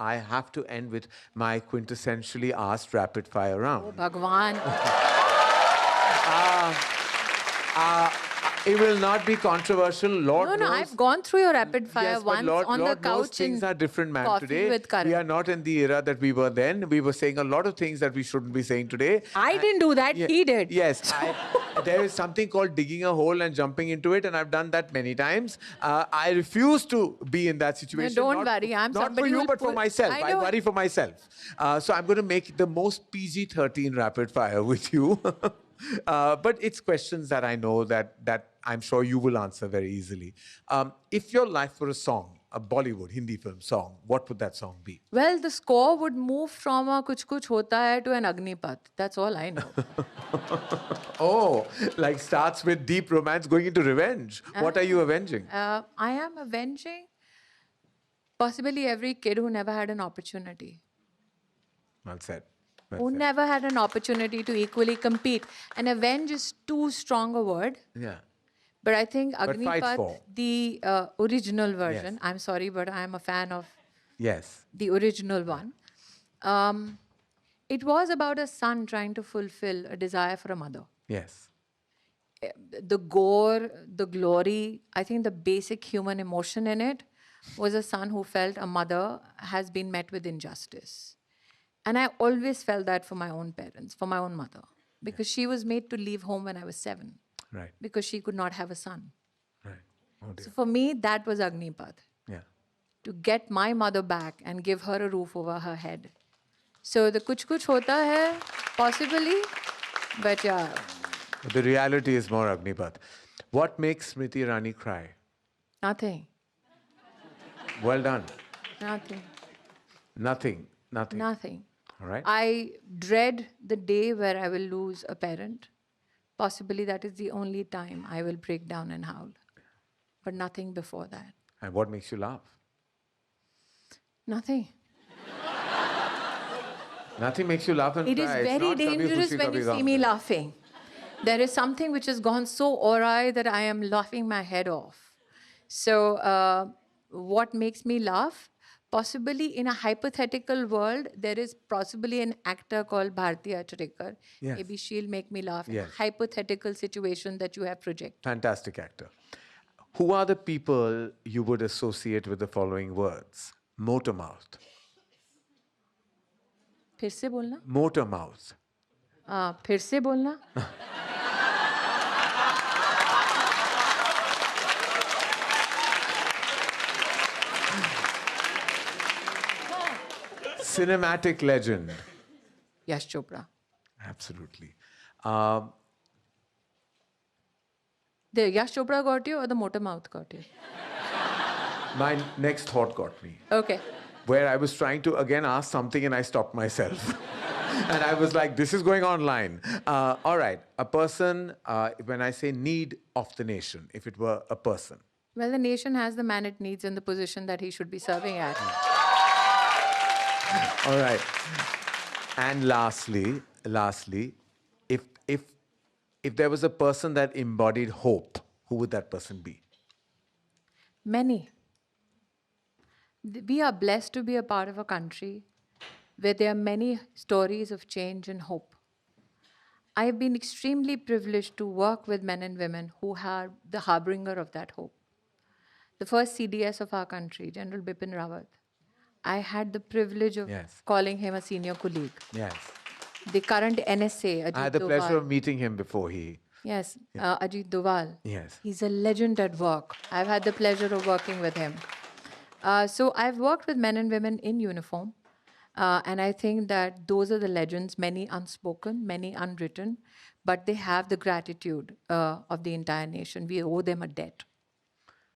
I have to end with my quintessentially asked rapid fire round. Oh, Bhagwan. It will not be controversial. Lord knows. I've gone through your rapid fire Yes, but once on the Lord knows couch things in are different, ma'am. Coffee Today, with Karan. we are not in the era that we were then. We were saying a lot of things that we shouldn't be saying today. I didn't do that. He did. Yes. There is something called digging a hole and jumping into it, and I've done that many times. I refuse to be in that situation. don't worry. I'm not somebody for you, who'll but for pull- myself. I I know. worry for myself. So I'm going to make the most PG-13 rapid fire with you. But it's questions that I know that I'm sure you will answer very easily. If your life were a song, a Bollywood Hindi film song, what would that song be? Well, the score would move from a Kuch Kuch Hota Hai to an Agnipath. That's all I know. Oh, like starts with deep romance going into revenge. What are you avenging? I am avenging possibly every kid who never had an opportunity. Well said. Who never had an opportunity to equally compete. And avenge is too strong a word. Yeah. But I think fight Agnipath, for. the original version, Yes. I'm sorry, but I'm a fan of Yes. the original one. It was about a son trying to fulfill a desire for a mother. Yes. The gore, the glory, I think the basic human emotion in it was a son who felt a mother has been met with injustice. And I always felt that for my own parents, for my own mother, because she was made to leave home when I was 7, Right. because she could not have a son. Right. Oh dear. So for me, that was Agnipath, Yeah. to get my mother back and give her a roof over her head. So the Kuch Kuch Hota Hai, possibly, but yeah. The reality is more Agnipath. What makes Smriti Irani cry? Nothing. Well done. Nothing. Nothing. Nothing. Nothing. All right. I dread the day where I will lose a parent. Possibly that is the only time I will break down and howl. But nothing before that. And what makes you laugh? Nothing. Nothing makes you laugh and It is cry. It's very not Kabhi dangerous Khushi when you Kabhi see Gham. me laughing. There is something which has gone so awry that I am laughing my head off. So what makes me laugh? Possibly in a hypothetical world, there is possibly an actor called Bharti Achrekar. Yes. Maybe she'll make me laugh in Yes. a hypothetical situation that you have projected. Fantastic actor. Who are the people you would associate with the following words? Motor mouth. फिर से बोलना? Motor mouth. फिर से बोलना? Cinematic legend. Yash Chopra. Absolutely. The Yash Chopra got you or the motor mouth got you? My next thought got me. Okay. Where I was trying to again ask something and I stopped myself. And I was like, this is going online. All right. A person, when I say need of the nation, if it were a person. Well, the nation has the man it needs in the position that he should be serving at. All right. And lastly, if there was a person that embodied hope, who would that person be? Many. We are blessed to be a part of a country where there are many stories of change and hope. I have been extremely privileged to work with men and women who are the harbinger of that hope. The first CDS of our country, General Bipin Rawat, I had the privilege of Yes. calling him a senior colleague. Yes. The current NSA, Ajit I had the Doval. pleasure of meeting him before he... Yes, Ajit Doval. Yes. He's a legend at work. I've had the pleasure of working with him. So I've worked with men and women in uniform. And I think that those are the legends, many unspoken, many unwritten, but they have the gratitude of the entire nation. We owe them a debt.